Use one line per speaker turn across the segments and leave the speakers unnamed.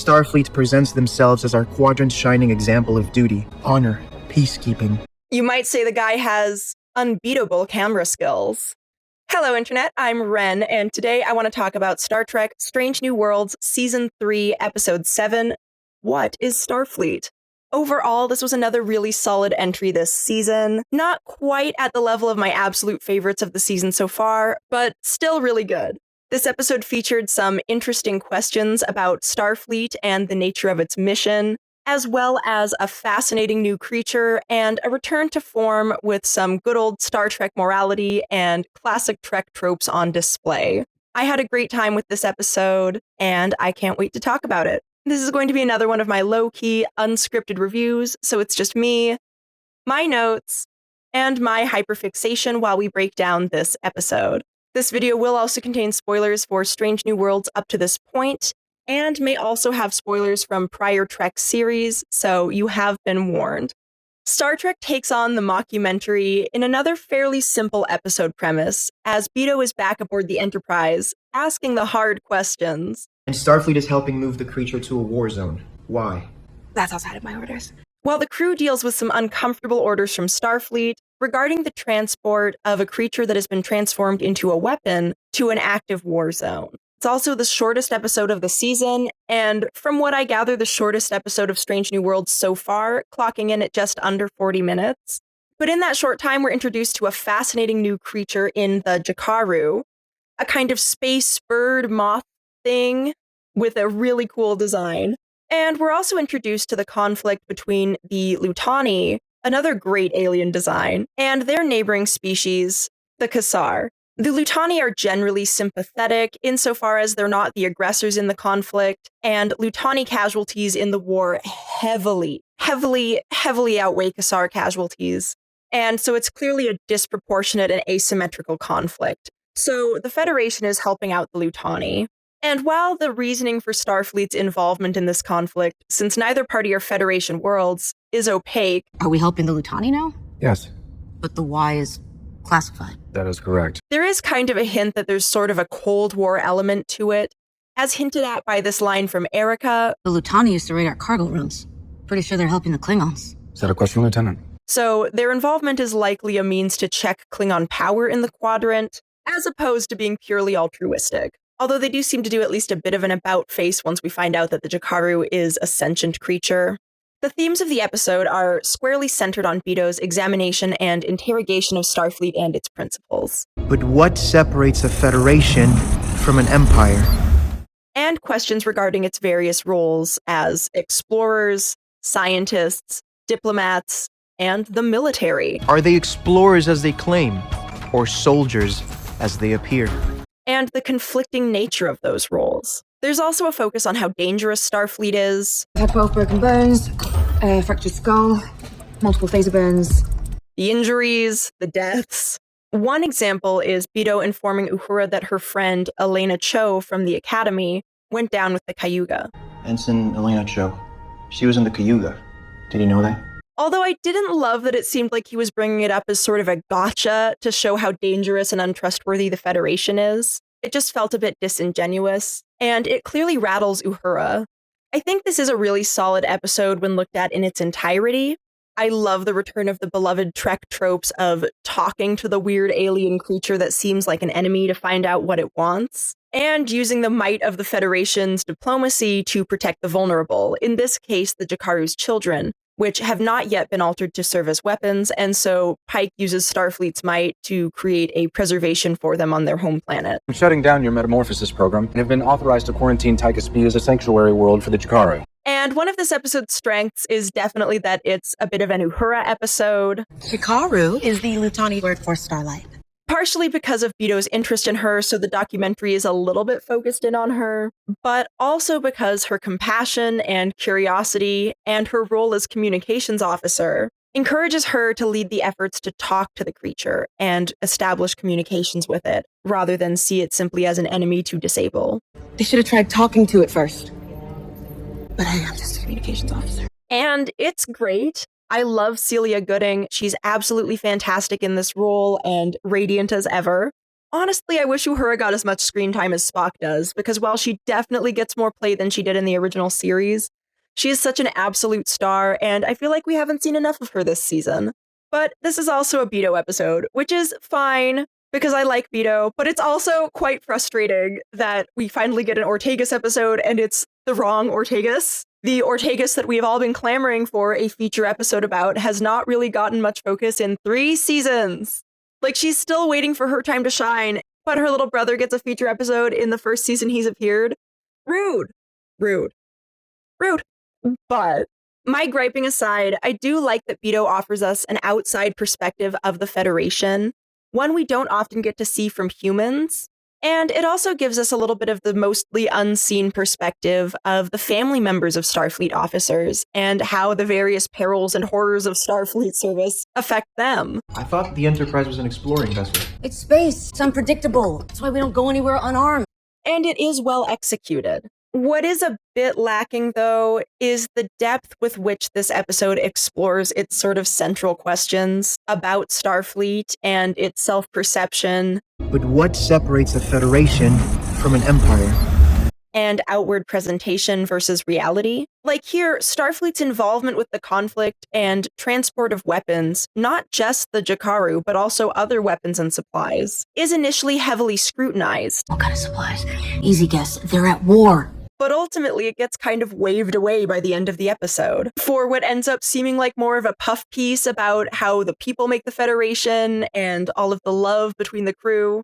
Starfleet presents themselves as our quadrant's shining example of duty, honor, peacekeeping.
You might say the guy has unbeatable camera skills. Hello, Internet. I'm Ren, and today I want to talk about Star Trek Strange New Worlds Season 3, Episode 7, What is Starfleet? Overall, this was another really solid entry this season. Not quite at the level of my absolute favorites of the season so far, but still really good. This episode featured some interesting questions about Starfleet and the nature of its mission, as well as a fascinating new creature and a return to form with some good old Star Trek morality and classic Trek tropes on display. I had a great time with this episode, and I can't wait to talk about it. This is going to be another one of my low-key, unscripted reviews, so it's just me, my notes, and my hyperfixation while we break down this episode. This video will also contain spoilers for Strange New Worlds up to this point, and may also have spoilers from prior Trek series, so you have been warned. Star Trek takes on the mockumentary in another fairly simple episode premise, as Beto is back aboard the Enterprise, asking the hard questions.
And Starfleet is helping move the creature to a war zone. Why?
That's outside of my orders.
While the crew deals with some uncomfortable orders from Starfleet regarding the transport of a creature that has been transformed into a weapon to an active war zone. It's also the shortest episode of the season, and from what I gather, the shortest episode of Strange New Worlds so far, clocking in at just under 40 minutes. But in that short time, we're introduced to a fascinating new creature in the Jakaru, a kind of space bird moth thing with a really cool design. And we're also introduced to the conflict between the Lutani, another great alien design, and their neighboring species, the Kassar. The Lutani are generally sympathetic insofar as they're not the aggressors in the conflict, and Lutani casualties in the war heavily outweigh Kassar casualties. And so it's clearly a disproportionate and asymmetrical conflict. So the Federation is helping out the Lutani. And while the reasoning for Starfleet's involvement in this conflict, since neither party are Federation worlds, is opaque.
Are we helping the Lutani now?
Yes,
But the Y is classified.
that is correct.
There is kind of a hint that there's sort of a Cold War element to it, as hinted at by this line from Erica.
The Lutani used to raid our cargo rooms. Pretty sure they're helping the Klingons.
Is that a question, Lieutenant?
So their involvement is likely a means to check Klingon power in the quadrant, as opposed to being purely altruistic. Although they do seem to do at least a bit of an about-face once we find out that the Jakaru is a sentient creature. The themes of the episode are squarely centered on Beto's examination and interrogation of Starfleet and its principles.
But what separates a Federation from an empire?
And questions regarding its various roles as explorers, scientists, diplomats, and the military.
Are they explorers as they claim, or soldiers as they appear?
And the conflicting nature of those roles. There's also a focus on how dangerous Starfleet is,
I've had 12 broken bones, a fractured skull, multiple phaser burns.
the injuries, the deaths. One example is Beto informing Uhura that her friend Elena Cho from the Academy went down with the Cayuga.
Ensign Elena Cho. She was in the Cayuga. Did you know that?
Although I didn't love that it seemed like he was bringing it up as sort of a gotcha to show how dangerous and untrustworthy the Federation is. It just felt a bit disingenuous, and it clearly rattles Uhura. I think this is a really solid episode when looked at in its entirety. I love the return of the beloved Trek tropes of talking to the weird alien creature that seems like an enemy to find out what it wants, and using the might of the Federation's diplomacy to protect the vulnerable, in this case the Jakaru's children, which have not yet been altered to serve as weapons, and so Pike uses Starfleet's might to create a preservation for them on their home planet.
I'm shutting down your metamorphosis program and have been authorized to quarantine Tychus B as a sanctuary world for the Jakaru.
And one of this episode's strengths is definitely that it's a bit of an Uhura episode,
Hikaru is the Lutani word for starlight.
partially because of Beto's interest in her, so the documentary is a little bit focused in on her, but also because her compassion and curiosity and her role as communications officer encourages her to lead the efforts to talk to the creature and establish communications with it, rather than see it simply as an enemy to disable.
They should have tried talking to it first. But hey, I'm just a communications officer.
And it's great. I love Celia Gooding. She's absolutely fantastic in this role and radiant as ever. honestly, I wish Uhura got as much screen time as Spock does, because while she definitely gets more play than she did in the original series, she is such an absolute star, and I feel like we haven't seen enough of her this season. But this is also a Beto episode, which is fine, because I like Beto, but it's also quite frustrating that we finally get an Ortegas episode, and it's the wrong Ortegas. The Ortegas that we've all been clamoring for a feature episode about has not really gotten much focus in 3 seasons. Like, she's still waiting for her time to shine, but her little brother gets a feature episode in the first season he's appeared. Rude. Rude. Rude. But my griping aside, I do like that Beto offers us an outside perspective of the Federation, one we don't often get to see from humans. And it also gives us a little bit of the mostly unseen perspective of the family members of Starfleet officers and how the various perils and horrors of Starfleet service affect them.
I thought the Enterprise was an exploring vessel.
It's space. It's unpredictable. That's why we don't go anywhere unarmed.
And it is well executed. What is a bit lacking, though, is the depth with which this episode explores its sort of central questions about Starfleet and its self-perception.
But what separates a Federation from an empire?
And outward presentation versus reality. Like here, Starfleet's involvement with the conflict and transport of weapons, not just the Jakaru, but also other weapons and supplies, is initially heavily scrutinized.
What kind of supplies? Easy guess. They're at war.
But ultimately, it gets kind of waved away by the end of the episode for what ends up seeming like more of a puff piece about how the people make the Federation and all of the love between the crew.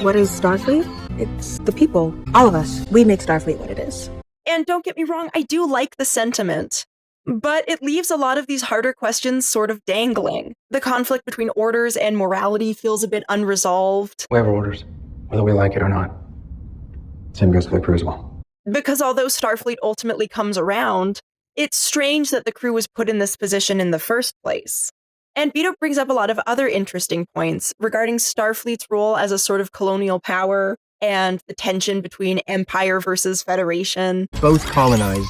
What is Starfleet? It's the people. All of us. We make Starfleet what it is.
And don't get me wrong, I do like the sentiment, but it leaves a lot of these harder questions sort of dangling. The conflict between orders and morality feels a bit unresolved.
We have orders, whether we like it or not. Same goes for the crew as well.
Because although Starfleet ultimately comes around, it's strange that the crew was put in this position in the first place. And Beto brings up a lot of other interesting points regarding Starfleet's role as a sort of colonial power and the tension between Empire versus Federation.
Both colonize.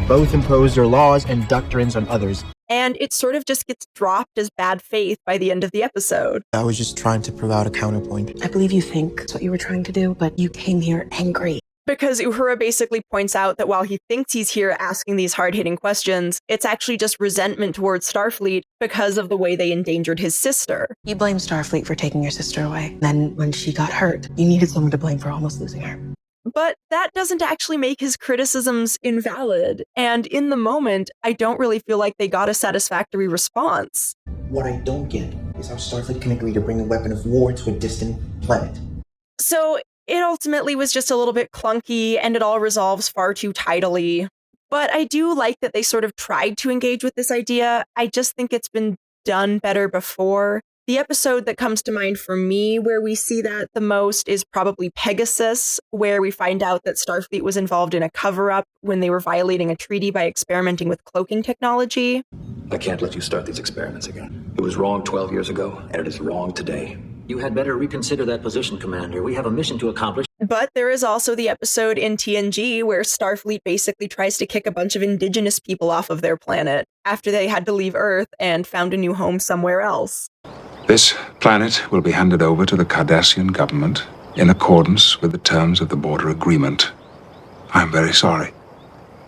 Both impose their laws and doctrines on others.
And it sort of just gets dropped as bad faith by the end of the episode.
I was just trying to provide a counterpoint.
I believe you think that's what you were trying to do, but you came here angry.
Because Uhura basically points out that while he thinks he's here asking these hard-hitting questions, it's actually just resentment towards Starfleet because of the way they endangered his sister.
You blame Starfleet for taking your sister away. Then when she got hurt, you needed someone to blame for almost losing her.
But that doesn't actually make his criticisms invalid. And in the moment, I don't really feel like they got a satisfactory response.
What I don't get is how Starfleet can agree to bring a weapon of war to a distant planet.
So it ultimately was just a little bit clunky, and it all resolves far too tidily. But I do like that they sort of tried to engage with this idea. I just think it's been done better before. The episode that comes to mind for me where we see that the most is probably Pegasus, where we find out that Starfleet was involved in a cover-up when they were violating a treaty by experimenting with cloaking technology.
I can't let you start these experiments again. It was wrong 12 years ago, and it is wrong today.
You had better reconsider that position, Commander. We have a mission to accomplish.
But there is also the episode in TNG where Starfleet basically tries to kick a bunch of indigenous people off of their planet after they had to leave Earth and found a new home somewhere else.
This planet will be handed over to the Cardassian government in accordance with the terms of the border agreement. I'm very sorry,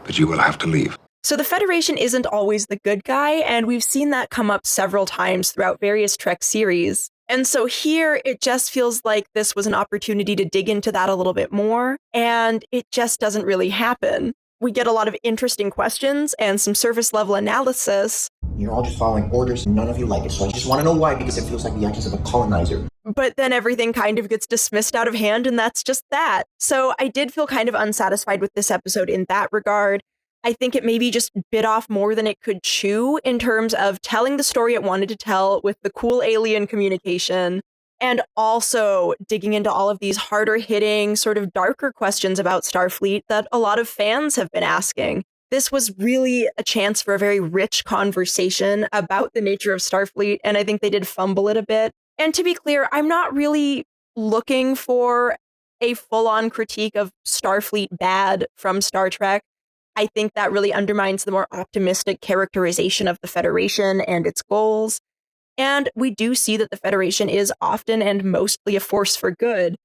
but you will have to leave.
So the Federation isn't always the good guy, and we've seen that come up several times throughout various Trek series. And so here, it just feels like this was an opportunity to dig into that a little bit more, and it just doesn't really happen. We get a lot of interesting questions and some surface-level analysis.
You're all just following orders, and none of you like it, so I just want to know why, because it feels like the actions of a colonizer.
But then everything kind of gets dismissed out of hand, and that's just that. So I did feel kind of unsatisfied with this episode in that regard. I think it maybe just bit off more than it could chew in terms of telling the story it wanted to tell with the cool alien communication, and also digging into all of these harder hitting, sort of darker questions about Starfleet that a lot of fans have been asking. This was really a chance for a very rich conversation about the nature of Starfleet, and I think they did fumble it a bit. And to be clear, I'm not really looking for a full-on critique of Starfleet bad from Star Trek. I think that really undermines the more optimistic characterization of the Federation and its goals. And we do see that the Federation is often and mostly a force for good.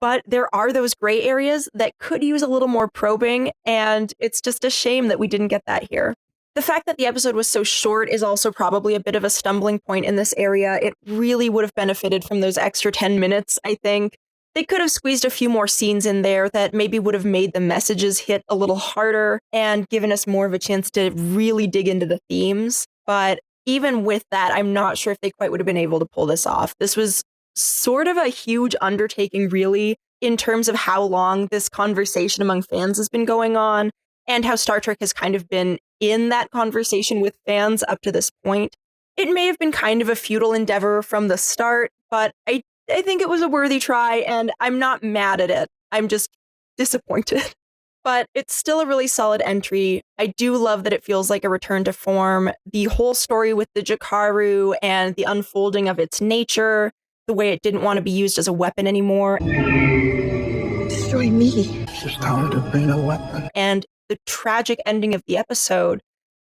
But there are those gray areas that could use a little more probing, and it's just a shame that we didn't get that here. The fact that the episode was so short is also probably a bit of a stumbling point in this area. It really would have benefited from those extra 10 minutes, I think. They could have squeezed a few more scenes in there that maybe would have made the messages hit a little harder and given us more of a chance to really dig into the themes. But even with that, I'm not sure if they quite would have been able to pull this off. This was sort of a huge undertaking, really, in terms of how long this conversation among fans has been going on and how Star Trek has kind of been in that conversation with fans up to this point. It may have been kind of a futile endeavor from the start, but I think it was a worthy try, and I'm not mad at it. I'm just disappointed. But it's still a really solid entry. I do love that it feels like a return to form. The whole story with the Jakaru and the unfolding of its nature, the way it didn't want to be used as a weapon anymore.
Destroy me.
Just tired of being a weapon.
And the tragic ending of the episode,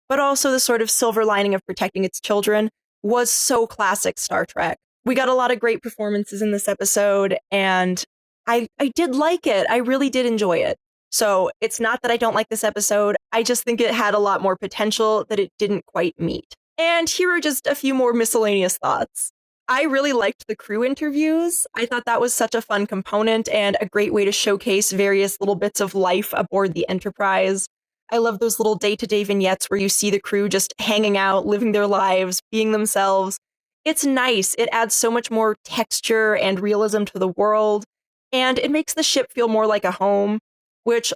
but also the sort of silver lining of protecting its children, was so classic Star Trek. We got a lot of great performances in this episode, and I did like it. I really did enjoy it. So it's not that I don't like this episode. I just think it had a lot more potential that it didn't quite meet. And here are just a few more miscellaneous thoughts. I really liked the crew interviews. I thought that was such a fun component and a great way to showcase various little bits of life aboard the Enterprise. I love those little day-to-day vignettes where you see the crew just hanging out, living their lives, being themselves. It's nice. It adds so much more texture and realism to the world, and it makes the ship feel more like a home, which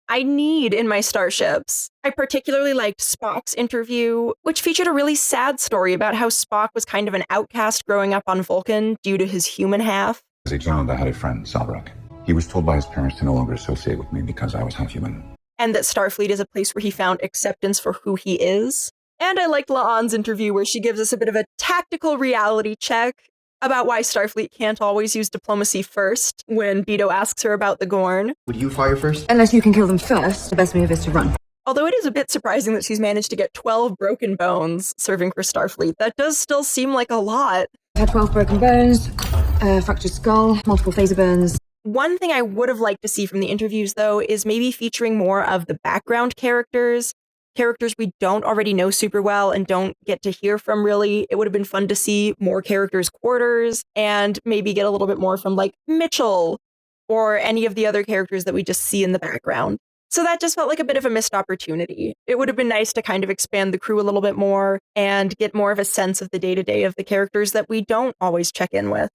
I need in my starships. I particularly liked Spock's interview, which featured a really sad story about how Spock was kind of an outcast growing up on Vulcan due to his human half.
As a child, I had a friend, Salbrook. He was told by his parents to no longer associate with me because I was half human.
And that Starfleet is a place where he found acceptance for who he is. And I liked La'an's interview where she gives us a bit of a tactical reality check about why Starfleet can't always use diplomacy first when Beto asks her about the Gorn.
Would you fire first?
Unless you can kill them first, the best move is to run.
Although it is a bit surprising that she's managed to get 12 broken bones serving for Starfleet. That does still seem like a lot.
I've had 12 broken bones, fractured skull, multiple phaser burns.
One thing I would have liked to see from the interviews, though, is maybe featuring more of the background characters we don't already know super well and don't get to hear from, really. It would have been fun to see more characters' quarters and maybe get a little bit more from, like, Mitchell or any of the other characters that we just see in the background. So that just felt like a bit of a missed opportunity. It would have been nice to kind of expand the crew a little bit more and get more of a sense of the day-to-day of the characters that we don't always check in with.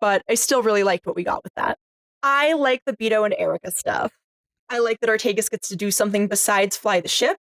But I still really liked what we got with that. I like the Beto and Erica stuff. I like that Ortegas gets to do something besides fly the ship.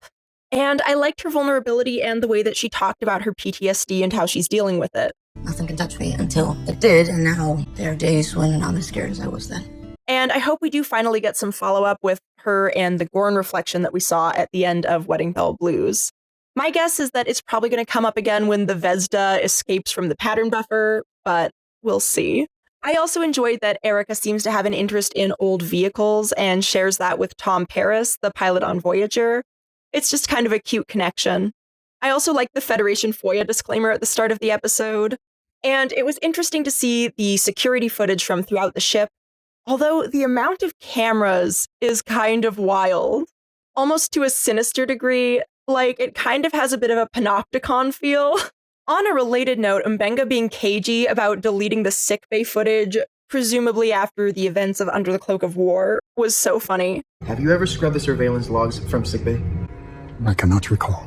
And I liked her vulnerability and the way that she talked about her PTSD and how she's dealing with it.
Nothing can touch me until it did, and now there are days when I'm as scared as I was then.
And I hope we do finally get some follow-up with her and the Gorn reflection that we saw at the end of Wedding Bell Blues. My guess is that it's probably going to come up again when the Vesda escapes from the pattern buffer, but we'll see. I also enjoyed that Erica seems to have an interest in old vehicles and shares that with Tom Paris, the pilot on Voyager. It's just kind of a cute connection. I also liked the Federation FOIA disclaimer at the start of the episode, and it was interesting to see the security footage from throughout the ship, although the amount of cameras is kind of wild, almost to a sinister degree. Like, it kind of has a bit of a panopticon feel. On a related note, Mbenga being cagey about deleting the sickbay footage, presumably after the events of Under the Cloak of War, was so funny.
Have you ever scrubbed the surveillance logs from sickbay?
I cannot recall.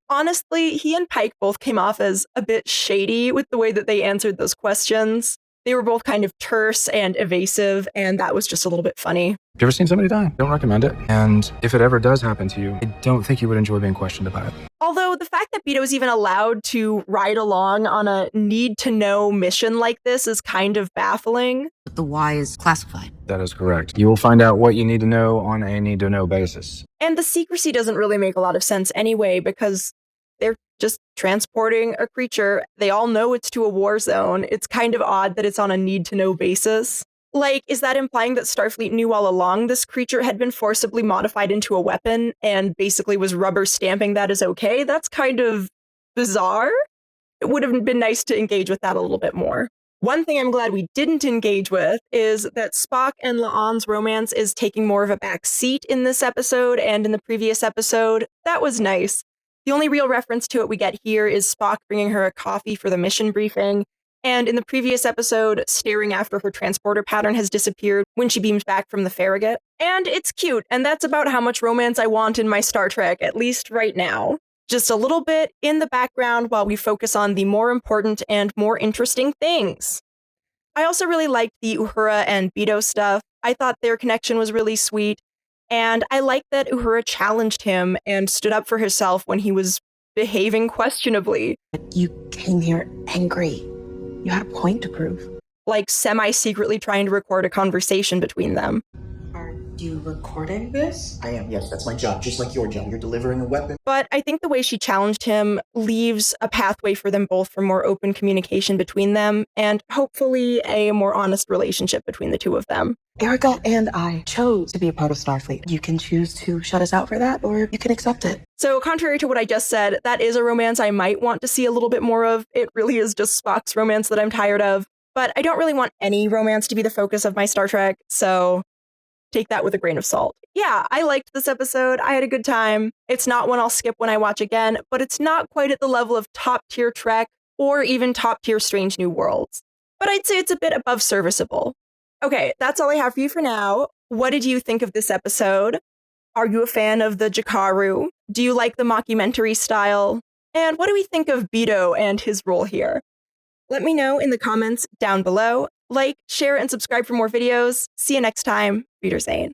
Honestly, he and Pike both came off as a bit shady with the way that they answered those questions. They were both kind of terse and evasive, and that was just a little bit funny.
Have you ever seen somebody die? Don't recommend it. And if it ever does happen to you, I don't think you would enjoy being questioned about it.
Although the fact that Beto is even allowed to ride along on a need-to-know mission like this is kind of baffling.
But the why is classified.
That is correct. You will find out what you need to know on a need-to-know basis.
And the secrecy doesn't really make a lot of sense anyway, because they're just transporting a creature. They all know it's to a war zone. It's kind of odd that it's on a need-to-know basis. Like, is that implying that Starfleet knew all along this creature had been forcibly modified into a weapon and basically was rubber stamping that as okay? That's kind of bizarre. it would have been nice to engage with that a little bit more. One thing I'm glad we didn't engage with is that Spock and La'an's romance is taking more of a back seat in this episode and in the previous episode. That was nice. The only real reference to it we get here is Spock bringing her a coffee for the mission briefing, and in the previous episode, staring after her transporter pattern has disappeared when she beams back from the Farragut. And it's cute, and that's about how much romance I want in my Star Trek, at least right now. Just a little bit in the background while we focus on the more important and more interesting things. I also really liked the Uhura and Beto stuff. I thought their connection was really sweet, and I liked that Uhura challenged him and stood up for herself when he was behaving questionably.
You came here angry. You had a point to prove.
Like semi-secretly trying to record a conversation between them.
Are you recording this?
I am, yes, that's my job, just like your job. You're delivering a weapon.
But I think the way she challenged him leaves a pathway for them both for more open communication between them, and hopefully a more honest relationship between the two of them.
Erica and I chose to be a part of Starfleet. You can choose to shut us out for that, or you can accept it.
So contrary to what I just said, that is a romance I might want to see a little bit more of. It really is just Spock's romance that I'm tired of. But I don't really want any romance to be the focus of my Star Trek, so take that with a grain of salt. Yeah, I liked this episode. I had a good time. It's not one I'll skip when I watch again, but it's not quite at the level of top-tier Trek or even top-tier Strange New Worlds. But I'd say it's a bit above serviceable. Okay, that's all I have for you for now. What did you think of this episode? Are you a fan of the Jakaru? Do you like the mockumentary style? And what do we think of Beto and his role here? Let me know in the comments down below. Like, share, and subscribe for more videos. See you next time. Wiedersehen.